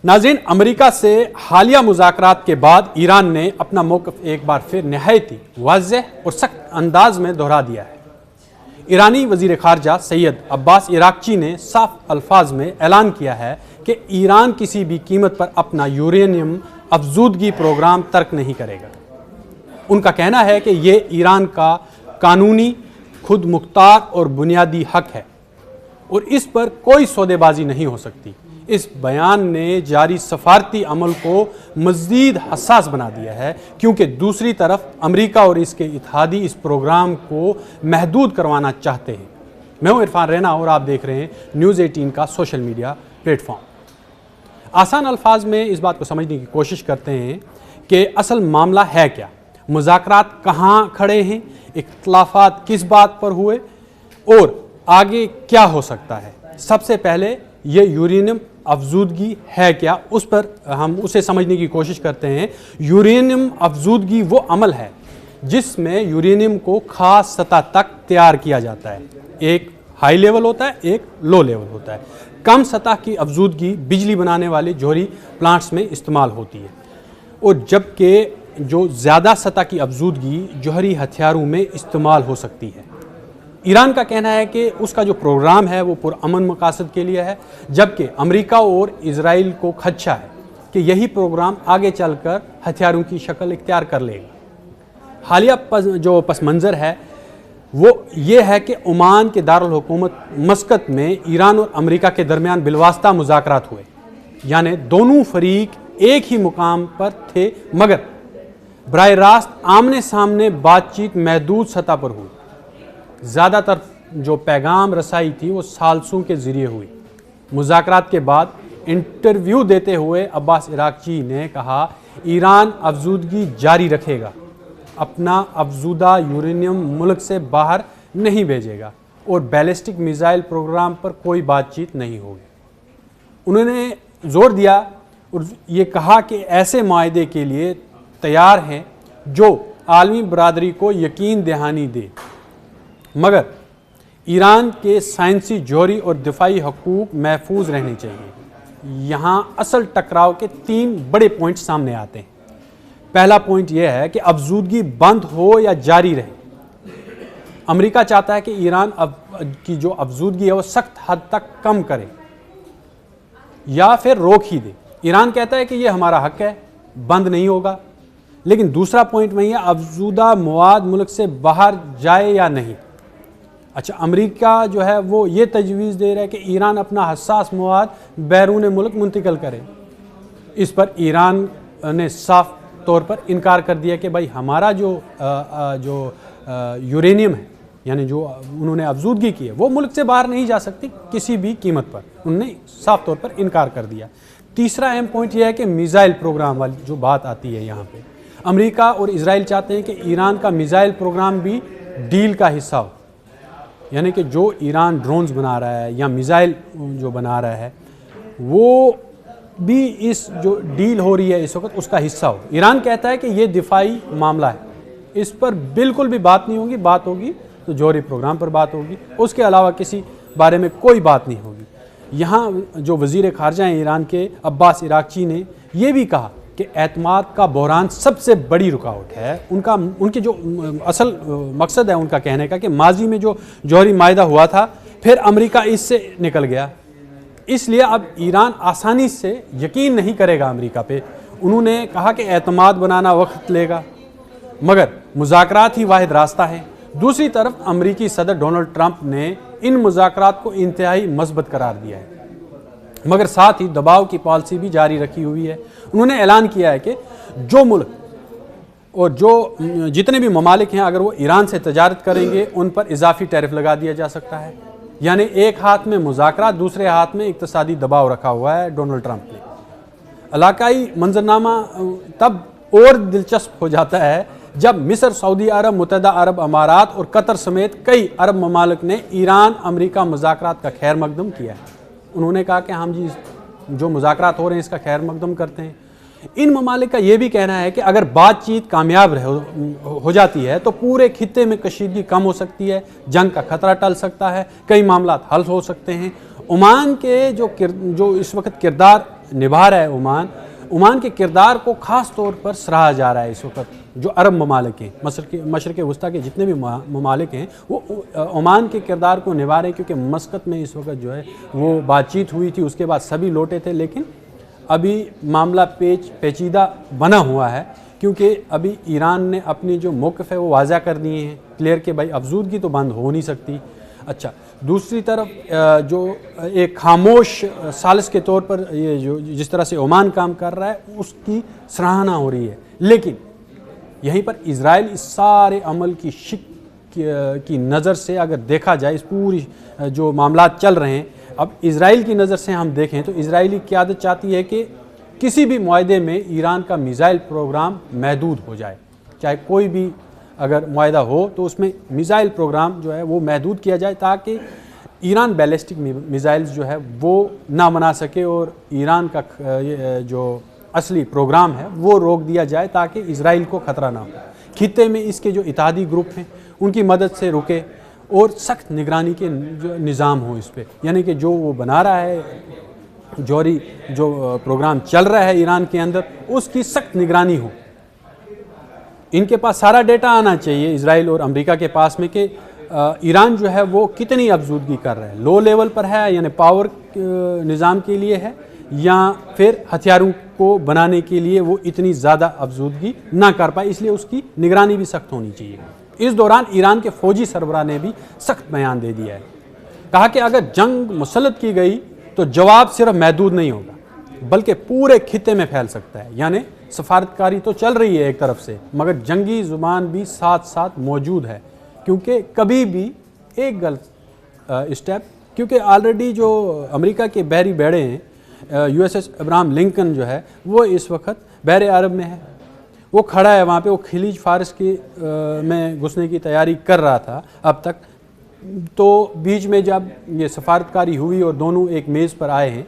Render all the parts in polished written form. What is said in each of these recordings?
ناظرین، امریکہ سے حالیہ مذاکرات کے بعد ایران نے اپنا موقف ایک بار پھر نہایت واضح اور سخت انداز میں دہرا دیا ہے۔ ایرانی وزیر خارجہ سید عباس عراقچی نے صاف الفاظ میں اعلان کیا ہے کہ ایران کسی بھی قیمت پر اپنا یورینیم افزودگی پروگرام ترک نہیں کرے گا۔ ان کا کہنا ہے کہ یہ ایران کا قانونی، خود مختار اور بنیادی حق ہے اور اس پر کوئی سودے بازی نہیں ہو سکتی۔ اس بیان نے جاری سفارتی عمل کو مزید حساس بنا دیا ہے، کیونکہ دوسری طرف امریکہ اور اس کے اتحادی اس پروگرام کو محدود کروانا چاہتے ہیں۔ میں ہوں عرفان رینا اور آپ دیکھ رہے ہیں نیوز 18 کا سوشل میڈیا پلیٹ فارم۔ آسان الفاظ میں اس بات کو سمجھنے کی کوشش کرتے ہیں کہ اصل معاملہ ہے کیا، مذاکرات کہاں کھڑے ہیں، اختلافات کس بات پر ہوئے اور آگے کیا ہو سکتا ہے۔ سب سے پہلے یہ یورینیم افزودگی ہے کیا، اس پر ہم اسے سمجھنے کی کوشش کرتے ہیں۔ یورینیم افزودگی وہ عمل ہے جس میں یورینیم کو خاص سطح تک تیار کیا جاتا ہے۔ ایک ہائی لیول ہوتا ہے، ایک لو لیول ہوتا ہے۔ کم سطح کی افزودگی بجلی بنانے والے جوہری پلانٹس میں استعمال ہوتی ہے، اور جبکہ جو زیادہ سطح کی افزودگی جوہری ہتھیاروں میں استعمال ہو سکتی ہے۔ ایران کا کہنا ہے کہ اس کا جو پروگرام ہے وہ پرامن مقاصد کے لیے ہے، جبکہ امریکہ اور اسرائیل کو خدشہ ہے کہ یہی پروگرام آگے چل کر ہتھیاروں کی شکل اختیار کر لے گا۔ حالیہ جو پس منظر ہے وہ یہ ہے کہ عمان کے دارالحکومت مسقط میں ایران اور امریکہ کے درمیان بالواسطہ مذاکرات ہوئے، یعنی دونوں فریق ایک ہی مقام پر تھے، مگر براہ راست آمنے سامنے بات چیت محدود سطح پر ہوئی۔ زیادہ تر جو پیغام رسائی تھی وہ ثالثوں کے ذریعے ہوئی۔ مذاکرات کے بعد انٹرویو دیتے ہوئے عباس عراقچی نے کہا، ایران افزودگی جاری رکھے گا، اپنا افزودہ یورینیم ملک سے باہر نہیں بھیجے گا اور بیلسٹک میزائل پروگرام پر کوئی بات چیت نہیں ہوگی۔ انہوں نے زور دیا اور یہ کہا کہ ایسے معاہدے کے لیے تیار ہیں جو عالمی برادری کو یقین دہانی دے، مگر ایران کے سائنسی، جوہری اور دفاعی حقوق محفوظ رہنے چاہیے۔ یہاں اصل ٹکراؤ کے 3 بڑے پوائنٹ سامنے آتے ہیں۔ پہلا پوائنٹ یہ ہے کہ افزودگی بند ہو یا جاری رہے۔ امریکہ چاہتا ہے کہ ایران کی جو افزودگی ہے وہ سخت حد تک کم کرے یا پھر روک ہی دے۔ ایران کہتا ہے کہ یہ ہمارا حق ہے، بند نہیں ہوگا۔ لیکن دوسرا پوائنٹ وہی ہے، افزودہ مواد ملک سے باہر جائے یا نہیں۔ اچھا، امریکہ جو ہے وہ یہ تجویز دے رہا ہے کہ ایران اپنا حساس مواد بیرون ملک منتقل کرے۔ اس پر ایران نے صاف طور پر انکار کر دیا کہ بھائی ہمارا جو یورینیم ہے، یعنی جو انہوں نے افزودگی کی ہے، وہ ملک سے باہر نہیں جا سکتی کسی بھی قیمت پر۔ انہوں نے صاف طور پر انکار کر دیا۔ تیسرا اہم پوائنٹ یہ ہے کہ میزائل پروگرام والی جو بات آتی ہے یہاں پہ، امریکہ اور اسرائیل چاہتے ہیں کہ ایران کا میزائل پروگرام بھی ڈیل کا حصہ ہو، یعنی کہ جو ایران ڈرونز بنا رہا ہے یا میزائل جو بنا رہا ہے وہ بھی اس جو ڈیل ہو رہی ہے اس وقت اس کا حصہ ہو۔ ایران کہتا ہے کہ یہ دفاعی معاملہ ہے، اس پر بالکل بھی بات نہیں ہوگی، بات ہوگی تو جوہری پروگرام پر بات ہوگی، اس کے علاوہ کسی بارے میں کوئی بات نہیں ہوگی۔ یہاں جو وزیر خارجہ ہیں ایران کے عباس عراقچی نے یہ بھی کہا کہ اعتماد کا بحران سب سے بڑی رکاوٹ ہے۔ ان کے جو اصل مقصد ہے ان کا کہنے کا کہ ماضی میں جو جوہری معاہدہ ہوا تھا پھر امریکہ اس سے نکل گیا، اس لیے اب ایران آسانی سے یقین نہیں کرے گا امریکہ پہ۔ انہوں نے کہا کہ اعتماد بنانا وقت لے گا، مگر مذاکرات ہی واحد راستہ ہے۔ دوسری طرف امریکی صدر ڈونلڈ ٹرمپ نے ان مذاکرات کو انتہائی مثبت قرار دیا ہے، مگر ساتھ ہی دباؤ کی پالیسی بھی جاری رکھی ہوئی ہے۔ انہوں نے اعلان کیا ہے کہ جو ملک اور جتنے بھی ممالک ہیں اگر وہ ایران سے تجارت کریں گے ان پر اضافی ٹیرف لگا دیا جا سکتا ہے۔ یعنی ایک ہاتھ میں مذاکرات، دوسرے ہاتھ میں اقتصادی دباؤ رکھا ہوا ہے ڈونلڈ ٹرمپ نے۔ علاقائی منظرنامہ تب اور دلچسپ ہو جاتا ہے جب مصر، سعودی عرب، متحدہ عرب امارات اور قطر سمیت کئی عرب ممالک نے ایران امریکہ مذاکرات کا خیر مقدم کیا ہے۔ انہوں نے کہا کہ ہم جی جو مذاکرات ہو رہے ہیں اس کا خیر مقدم کرتے ہیں۔ ان ممالک کا یہ بھی کہنا ہے کہ اگر بات چیت کامیاب ہو جاتی ہے تو پورے خطے میں کشیدگی کم ہو سکتی ہے، جنگ کا خطرہ ٹل سکتا ہے، کئی معاملات حل ہو سکتے ہیں۔ عمان کے جو اس وقت کردار نبھا رہا ہے عمان کے کردار کو خاص طور پر سراہا جا رہا ہے اس وقت. جو عرب ممالک ہیں، مشرق وسطیٰ کے جتنے بھی ممالک ہیں، وہ عمان کے کردار کو نبھا رہے ہیں، کیونکہ مسقط میں اس وقت جو ہے وہ بات چیت ہوئی تھی، اس کے بعد سبھی لوٹے تھے، لیکن ابھی معاملہ پیچیدہ بنا ہوا ہے، کیونکہ ابھی ایران نے اپنی جو موقف ہے وہ واضح کر دیے ہیں کلیئر کہ بھائی افزودگی تو بند ہو نہیں سکتی. اچھا، دوسری طرف جو ایک خاموش ثالث کے طور پر یہ جو جس طرح سے عمان کام کر رہا ہے اس کی سراہنا ہو رہی ہے، لیکن یہیں پر اسرائیل اس سارے عمل کی شک کی نظر سے اگر دیکھا جائے، اس پوری جو معاملات چل رہے ہیں، اب اسرائیل کی نظر سے ہم دیکھیں تو اسرائیلی قیادت چاہتی ہے کہ کسی بھی معاہدے میں ایران کا میزائل پروگرام محدود ہو جائے، چاہے کوئی بھی اگر معاہدہ ہو تو اس میں میزائل پروگرام جو ہے وہ محدود کیا جائے، تاکہ ایران بیلسٹک میزائلز جو ہے وہ نہ بنا سکے اور ایران کا جو اصلی پروگرام ہے وہ روک دیا جائے، تاکہ اسرائیل کو خطرہ نہ ہو. خطے میں اس کے جو اتحادی گروپ ہیں ان کی مدد سے رکے اور سخت نگرانی کے جو نظام ہو اس پہ، یعنی کہ جو وہ بنا رہا ہے جوہری جو پروگرام چل رہا ہے ایران کے اندر، اس کی سخت نگرانی ہو. ان کے پاس سارا ڈیٹا آنا چاہیے اسرائیل اور امریکہ کے پاس میں کہ ایران جو ہے وہ کتنی افزودگی کر رہا ہے، لو لیول پر ہے یعنی پاور نظام کے لیے ہے، یا پھر ہتھیاروں کو بنانے کے لیے وہ اتنی زیادہ افزودگی نہ کر پائے، اس لیے اس کی نگرانی بھی سخت ہونی چاہیے. اس دوران ایران کے فوجی سربراہ نے بھی سخت بیان دے دیا ہے، کہا کہ اگر جنگ مسلط کی گئی تو جواب صرف محدود نہیں ہوگا بلکہ پورے خطے میں پھیل سکتا ہے. یعنی سفارتکاری تو چل رہی ہے ایک طرف سے، مگر جنگی زبان بھی ساتھ ساتھ موجود ہے، کیونکہ کبھی بھی ایک غلط اسٹیپ، کیونکہ آلریڈی جو امریکہ کے بحری بیڑے ہیں USS ابراہم لنکن جو ہے وہ اس وقت بحر عرب میں ہے، وہ کھڑا ہے وہاں پہ، وہ خلیج فارس کی میں گھسنے کی تیاری کر رہا تھا اب تک. تو بیچ میں جب یہ سفارتکاری ہوئی اور دونوں ایک میز پر آئے ہیں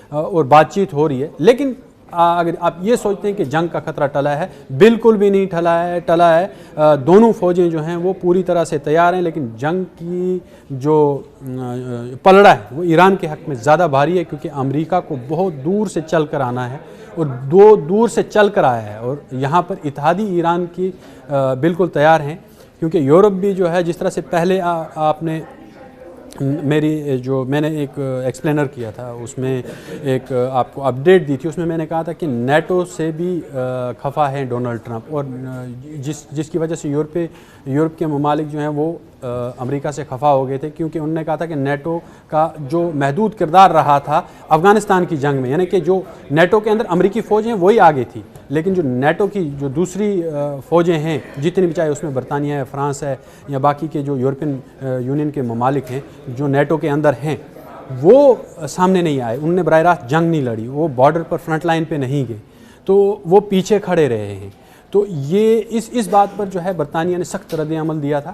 اور بات چیت ہو رہی ہے، لیکن اگر آپ یہ سوچتے ہیں کہ جنگ کا خطرہ ٹلا ہے، بالکل بھی نہیں ٹلا ہے. دونوں فوجیں جو ہیں وہ پوری طرح سے تیار ہیں، لیکن جنگ کی جو پلڑا ہے وہ ایران کے حق میں زیادہ بھاری ہے، کیونکہ امریکہ کو بہت دور سے چل کر آنا ہے اور دور سے چل کر آیا ہے، اور یہاں پر اتحادی ایران کی بالکل تیار ہیں. کیونکہ یورپ بھی جو ہے، جس طرح سے پہلے آپ نے میں نے ایک ایکسپلینر کیا تھا، اس میں ایک آپ کو اپڈیٹ دی تھی، اس میں میں نے کہا تھا کہ نیٹو سے بھی خفا ہے ڈونلڈ ٹرمپ، اور جس کی وجہ سے یورپ کے ممالک جو ہیں وہ امریکہ سے خفا ہو گئے تھے، کیونکہ انہوں نے کہا تھا کہ نیٹو کا جو محدود کردار رہا تھا افغانستان کی جنگ میں، یعنی کہ جو نیٹو کے اندر امریکی فوجیں وہی آگے تھی، لیکن جو نیٹو کی جو دوسری فوجیں ہیں جتنی بھی، چاہے اس میں برطانیہ ہے، فرانس ہے، یا باقی کے جو یورپین یونین کے ممالک ہیں جو نیٹو کے اندر ہیں، وہ سامنے نہیں آئے، انہوں نے براہ راست جنگ نہیں لڑی، وہ بارڈر پر فرنٹ لائن پہ نہیں گئے، تو وہ پیچھے کھڑے رہے ہیں. تو یہ اس بات پر جو ہے برطانیہ نے سخت رد عمل دیا تھا.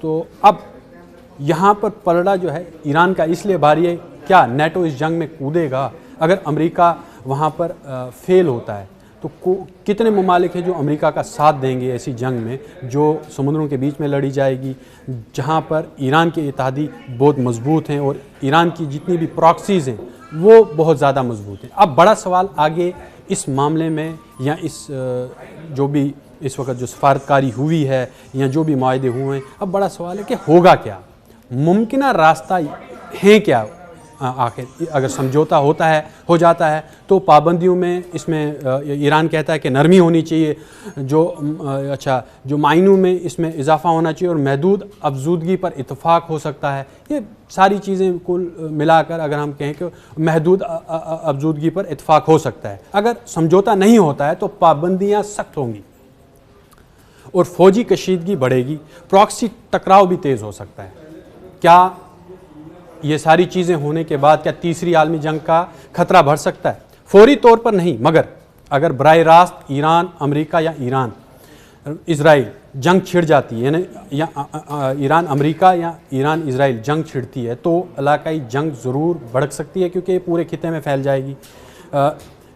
تو اب یہاں پر پلڑا جو ہے ایران کا اس لیے بھاری ہے، کیا نیٹو اس جنگ میں کودے گا؟ اگر امریکہ وہاں پر فیل ہوتا ہے تو کتنے ممالک ہیں جو امریکہ کا ساتھ دیں گے ایسی جنگ میں جو سمندروں کے بیچ میں لڑی جائے گی، جہاں پر ایران کے اتحادی بہت مضبوط ہیں اور ایران کی جتنی بھی پراکسیز ہیں وہ بہت زیادہ مضبوط ہیں. اب بڑا سوال آگے اس معاملے میں، یا اس جو بھی اس وقت جو سفارتکاری ہوئی ہے یا جو بھی معاہدے ہوئے ہیں، اب بڑا سوال ہے کہ ہوگا کیا، ممکنہ راستہ ہیں کیا؟ آخر اگر سمجھوتا ہو جاتا ہے تو پابندیوں میں اس میں ایران کہتا ہے کہ نرمی ہونی چاہیے، جو معینوں میں اس میں اضافہ ہونا چاہیے، اور محدود افزودگی پر اتفاق ہو سکتا ہے. یہ ساری چیزیں کل ملا کر اگر ہم کہیں کہ محدود افزودگی پر اتفاق ہو سکتا ہے. اگر سمجھوتا نہیں ہوتا ہے تو پابندیاں سخت ہوں گی اور فوجی کشیدگی بڑھے گی، پراکسی ٹکراؤ بھی تیز ہو سکتا ہے. کیا یہ ساری چیزیں ہونے کے بعد کیا تیسری عالمی جنگ کا خطرہ بڑھ سکتا ہے؟ فوری طور پر نہیں، مگر اگر براہ راست ایران امریکہ یا ایران اسرائیل جنگ چھڑ جاتی ہے، یعنی یا ایران امریکہ یا ایران اسرائیل جنگ چھڑتی ہے، تو علاقائی جنگ ضرور بھڑک سکتی ہے، کیونکہ یہ پورے خطے میں پھیل جائے گی.